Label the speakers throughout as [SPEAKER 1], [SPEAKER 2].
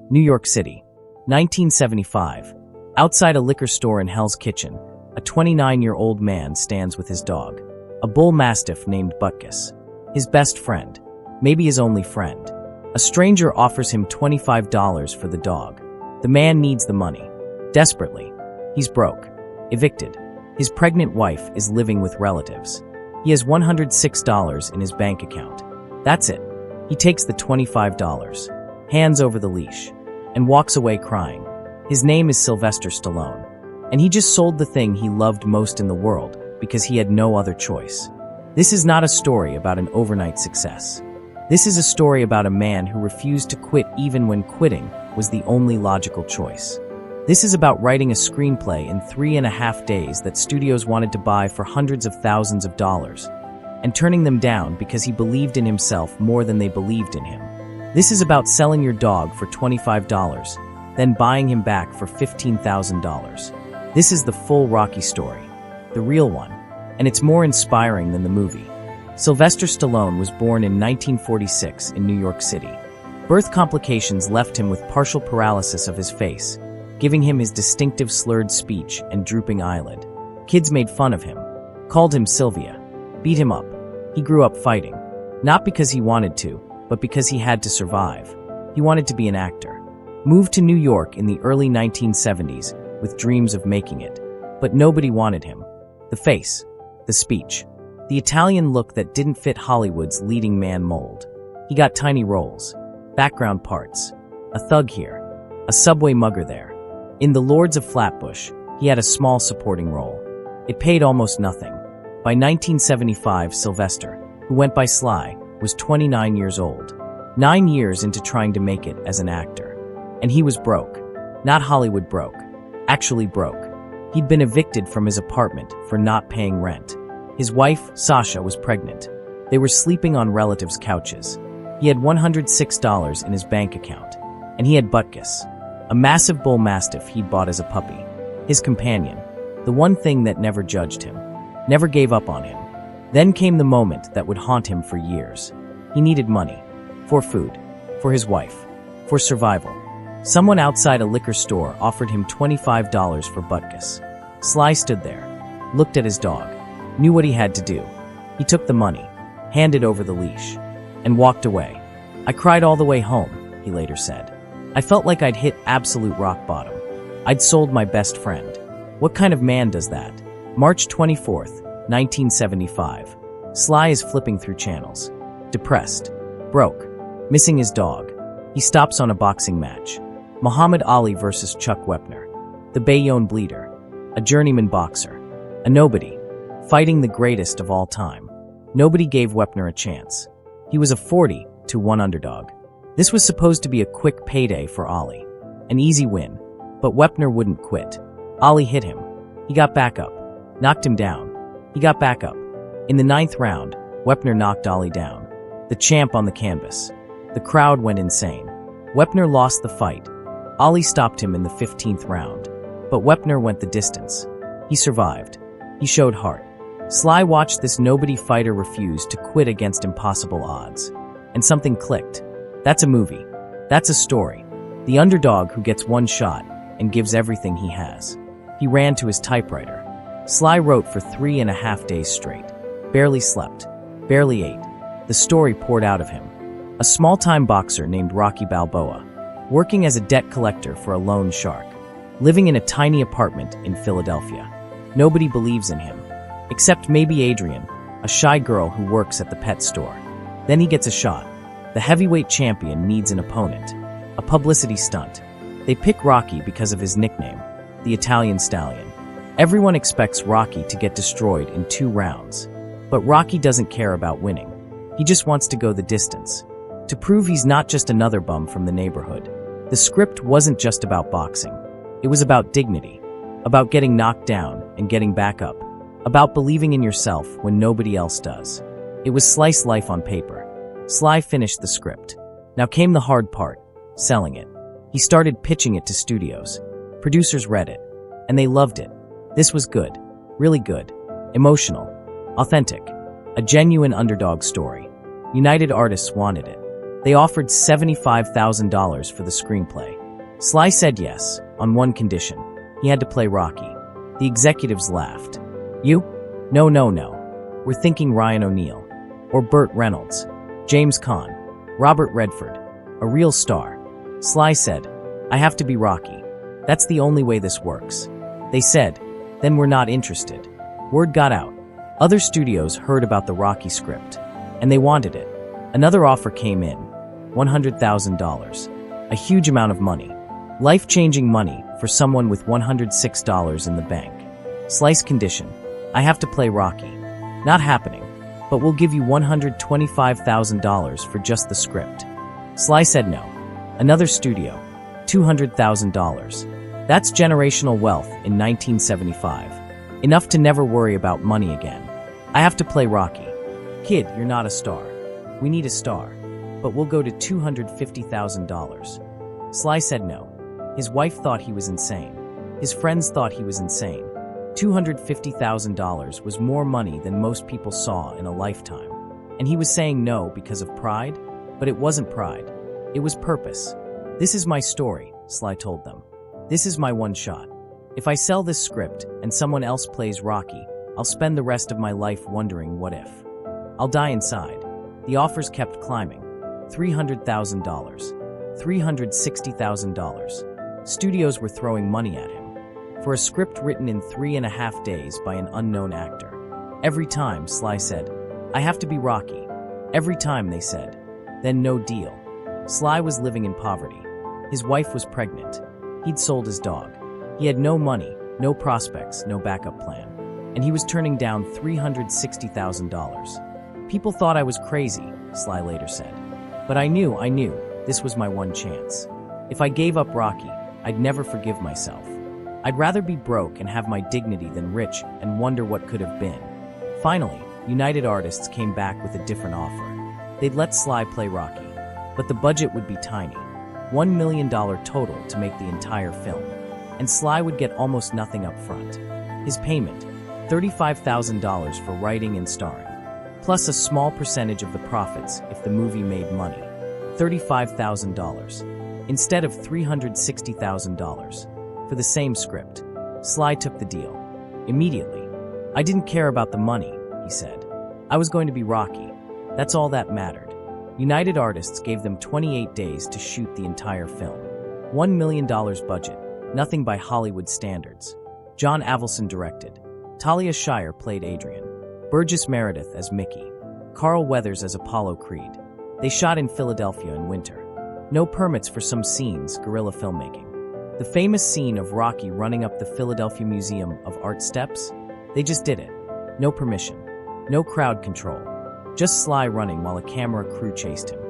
[SPEAKER 1] New York City, 1975. Outside a liquor store in Hell's Kitchen, a 29-year-old man stands with his dog, a bull mastiff named Butkus. His best friend, maybe his only friend. A stranger offers him $25 for the dog. The man needs the money. Desperately. He's broke. Evicted. His pregnant wife is living with relatives. He has $106 in his bank account. That's it. He takes the $25, hands over the leash, and walks away crying. His name is Sylvester Stallone, and he just sold the thing he loved most in the world because he had no other choice. This is not a story about an overnight success. This is a story about a man who refused to quit even when quitting was the only logical choice. This is about writing a screenplay in 3.5 days that studios wanted to buy for hundreds of thousands of dollars, and turning them down because he believed in himself more than they believed in him. This is about selling your dog for $25, then buying him back for $15,000. This is the full Rocky story, the real one, and it's more inspiring than the movie. Sylvester Stallone was born in 1946 in New York City. Birth complications left him with partial paralysis of his face, giving him his distinctive slurred speech and drooping eyelid. Kids made fun of him, called him Sylvia, beat him up. He grew up fighting, not because he wanted to, but because he had to survive. He wanted to be an actor. Moved to New York in the early 1970s with dreams of making it, but nobody wanted him. The face, the speech, the Italian look that didn't fit Hollywood's leading man mold. He got tiny roles, background parts, a thug here, a subway mugger there. In The Lords of Flatbush, he had a small supporting role. It paid almost nothing. By 1975, Sylvester, who went by Sly, was 29 years old, 9 years into trying to make it as an actor. And he was broke. Not Hollywood broke. Actually broke. He'd been evicted from his apartment for not paying rent. His wife, Sasha, was pregnant. They were sleeping on relatives' couches. He had $106 in his bank account. And he had Butkus, a massive bull mastiff he'd bought as a puppy. His companion, the one thing that never judged him, never gave up on him. Then came the moment that would haunt him for years. He needed money. For food. For his wife. For survival. Someone outside a liquor store offered him $25 for Butkus. Sly stood there, looked at his dog, knew what he had to do. He took the money, handed over the leash, and walked away. "I cried all the way home," he later said. "I felt like I'd hit absolute rock bottom. I'd sold my best friend. What kind of man does that?" March 24th, 1975. Sly is flipping through channels. Depressed. Broke. Missing his dog. He stops on a boxing match. Muhammad Ali versus Chuck Wepner. The Bayonne Bleeder. A journeyman boxer. A nobody. Fighting the greatest of all time. Nobody gave Wepner a chance. He was a 40-1 underdog. This was supposed to be a quick payday for Ali. An easy win. But Wepner wouldn't quit. Ali hit him. He got back up. Knocked him down. He got back up. In the 9th round, Wepner knocked Ali down. The champ on the canvas. The crowd went insane. Wepner lost the fight. Ali stopped him in the 15th round. But Wepner went the distance. He survived. He showed heart. Sly watched this nobody fighter refuse to quit against impossible odds. And something clicked. That's a movie. That's a story. The underdog who gets one shot and gives everything he has. He ran to his typewriter. Sly wrote for 3.5 days straight. Barely slept. Barely ate. The story poured out of him. A small-time boxer named Rocky Balboa, working as a debt collector for a loan shark, living in a tiny apartment in Philadelphia. Nobody believes in him, except maybe Adrian, a shy girl who works at the pet store. Then he gets a shot. The heavyweight champion needs an opponent. A publicity stunt. They pick Rocky because of his nickname, the Italian Stallion. Everyone expects Rocky to get destroyed in 2 rounds. But Rocky doesn't care about winning. He just wants to go the distance. To prove he's not just another bum from the neighborhood. The script wasn't just about boxing. It was about dignity. About getting knocked down and getting back up. About believing in yourself when nobody else does. It was slice life on paper. Sly finished the script. Now came the hard part, selling it. He started pitching it to studios. Producers read it, and they loved it. This was good. Really good. Emotional. Authentic. A genuine underdog story. United Artists wanted it. They offered $75,000 for the screenplay. Sly said yes, on one condition. He had to play Rocky. The executives laughed. You? No, no, no. We're thinking Ryan O'Neal. Or Burt Reynolds. James Caan. Robert Redford. A real star. Sly said, I have to be Rocky. That's the only way this works. They said, then we're not interested. Word got out. Other studios heard about the Rocky script, and they wanted it. Another offer came in, $100,000. A huge amount of money. Life-changing money for someone with $106 in the bank. Slice condition. I have to play Rocky. Not happening, but we'll give you $125,000 for just the script. Sly said no. Another studio, $200,000. That's generational wealth in 1975. Enough to never worry about money again. I have to play Rocky. Kid, you're not a star. We need a star, but we'll go to $250,000. Sly said no. His wife thought he was insane. His friends thought he was insane. $250,000 was more money than most people saw in a lifetime. And he was saying no because of pride, but it wasn't pride. It was purpose. This is my story, Sly told them. This is my one shot. If I sell this script and someone else plays Rocky, I'll spend the rest of my life wondering what if. I'll die inside. The offers kept climbing. $300,000. $360,000. Studios were throwing money at him. For a script written in 3.5 days by an unknown actor. Every time, Sly said, I have to be Rocky. Every time, they said. Then no deal. Sly was living in poverty. His wife was pregnant. He'd sold his dog. He had no money, no prospects, no backup plan. And he was turning down $360,000. People thought I was crazy, Sly later said. But I knew this was my one chance. If I gave up Rocky, I'd never forgive myself. I'd rather be broke and have my dignity than rich and wonder what could have been. Finally, United Artists came back with a different offer. They'd let Sly play Rocky, but the budget would be tiny. $1 million total to make the entire film. And Sly would get almost nothing up front. His payment, $35,000 for writing and starring, plus a small percentage of the profits if the movie made money. $35,000, instead of $360,000. For the same script. Sly took the deal. Immediately. I didn't care about the money, he said. I was going to be Rocky. That's all that mattered. United Artists gave them 28 days to shoot the entire film. $1 million budget, nothing by Hollywood standards. John Avildsen directed. Talia Shire played Adrian. Burgess Meredith as Mickey. Carl Weathers as Apollo Creed. They shot in Philadelphia in winter. No permits for some scenes, guerrilla filmmaking. The famous scene of Rocky running up the Philadelphia Museum of Art steps? They just did it. No permission. No crowd control. Just Sly running while a camera crew chased him.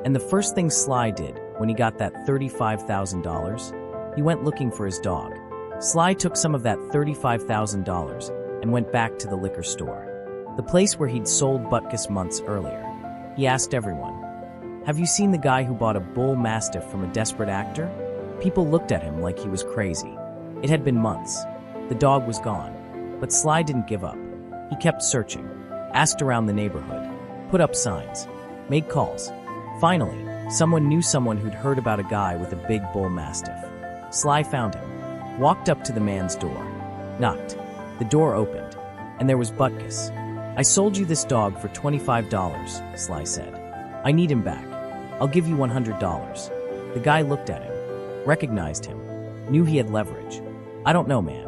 [SPEAKER 1] And the first thing Sly did when he got that $35,000, he went looking for his dog. Sly took some of that $35,000 and went back to the liquor store. The place where he'd sold Butkus months earlier. He asked everyone, have you seen the guy who bought a bull mastiff from a desperate actor? People looked at him like he was crazy. It had been months. The dog was gone. But Sly didn't give up. He kept searching, asked around the neighborhood, put up signs, made calls. Finally, someone knew someone who'd heard about a guy with a big bull mastiff. Sly found him, walked up to the man's door, knocked. The door opened, and there was Butkus. I sold you this dog for $25, Sly said. I need him back. I'll give you $100. The guy looked at him, recognized him, knew he had leverage. I don't know, man.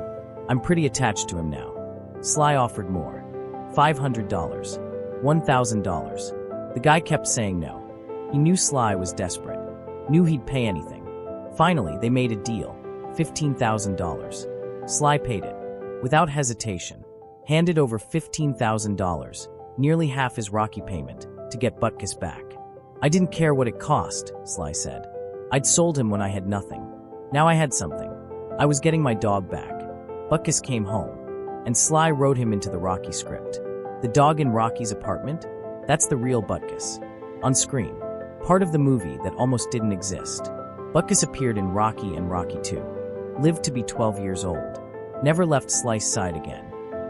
[SPEAKER 1] I'm pretty attached to him now. Sly offered more. $500. $1,000. The guy kept saying no. He knew Sly was desperate. Knew he'd pay anything. Finally, they made a deal. $15,000. Sly paid it. Without hesitation. Handed over $15,000, nearly half his Rocky payment, to get Butkus back. I didn't care what it cost, Sly said. I'd sold him when I had nothing. Now I had something. I was getting my dog back. Butkus came home, and Sly wrote him into the Rocky script. The dog in Rocky's apartment? That's the real Butkus. On screen. Part of the movie that almost didn't exist. Butkus appeared in Rocky and Rocky II. Lived to be 12 years old. Never left Sly's side again.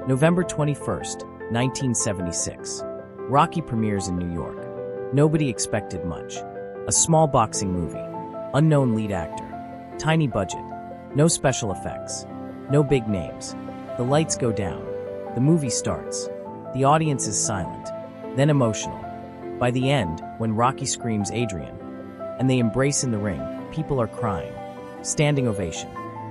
[SPEAKER 1] November 21st, 1976. Rocky premieres in New York. Nobody expected much. A small boxing movie. Unknown lead actor. Tiny budget. No special effects. No big names. The lights go down. The movie starts. The audience is silent, then emotional. By the end, when Rocky screams Adrian, and they embrace in the ring, people are crying. Standing ovation.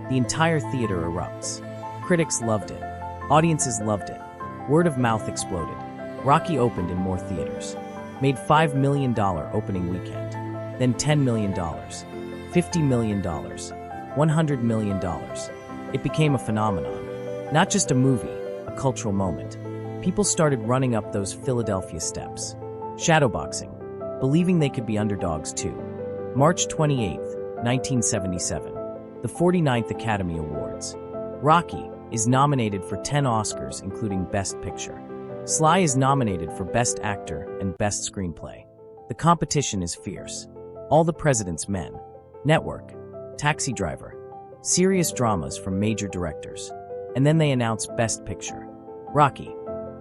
[SPEAKER 1] The entire theater erupts. Critics loved it. Audiences loved it. Word of mouth exploded. Rocky opened in more theaters. Made $5 million opening weekend. Then $10 million. $50 million. $100 million. It became a phenomenon. Not just a movie, a cultural moment. People started running up those Philadelphia steps. Shadowboxing. Believing they could be underdogs too. March 28, 1977. The 49th Academy Awards. Rocky is nominated for 10 Oscars, including Best Picture. Sly is nominated for Best Actor and Best Screenplay. The competition is fierce. All the President's Men. Network. Taxi Driver. Serious dramas from major directors. And then they announce Best Picture. Rocky.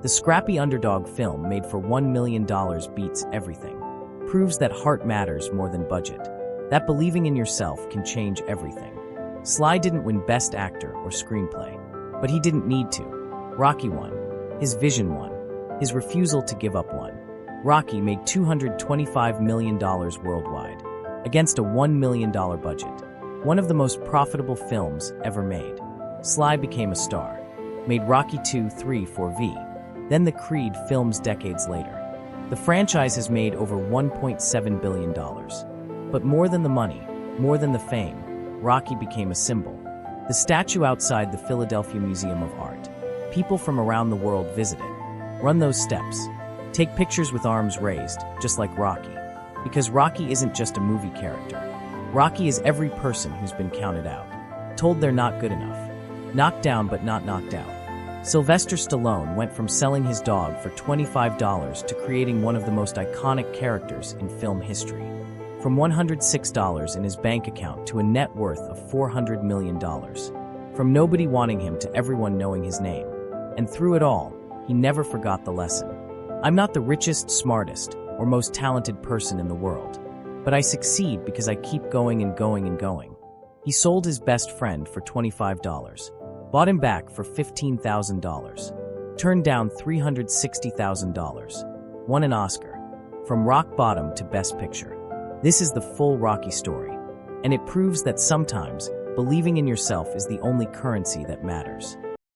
[SPEAKER 1] The scrappy underdog film made for $1 million beats everything. Proves that heart matters more than budget. That believing in yourself can change everything. Sly didn't win Best Actor or Screenplay, but he didn't need to. Rocky won. His vision won. His refusal to give up won. Rocky made $225 million worldwide, against a $1 million budget. One of the most profitable films ever made. Sly became a star. Made Rocky 2, 3, 4V. Then the Creed films decades later. The franchise has made over $1.7 billion. But more than the money, more than the fame, Rocky became a symbol. The statue outside the Philadelphia Museum of Art. People from around the world visit it. Run those steps. Take pictures with arms raised, just like Rocky. Because Rocky isn't just a movie character. Rocky is every person who's been counted out. Told they're not good enough. Knocked down but not knocked out. Sylvester Stallone went from selling his dog for $25 to creating one of the most iconic characters in film history. From $106 in his bank account to a net worth of $400 million. From nobody wanting him to everyone knowing his name. And through it all, he never forgot the lesson. I'm not the richest, smartest, or most talented person in the world. But I succeed because I keep going and going and going. He sold his best friend for $25. Bought him back for $15,000. Turned down $360,000. Won an Oscar. From rock bottom to Best Picture. This is the full Rocky story. And it proves that sometimes, believing in yourself is the only currency that matters.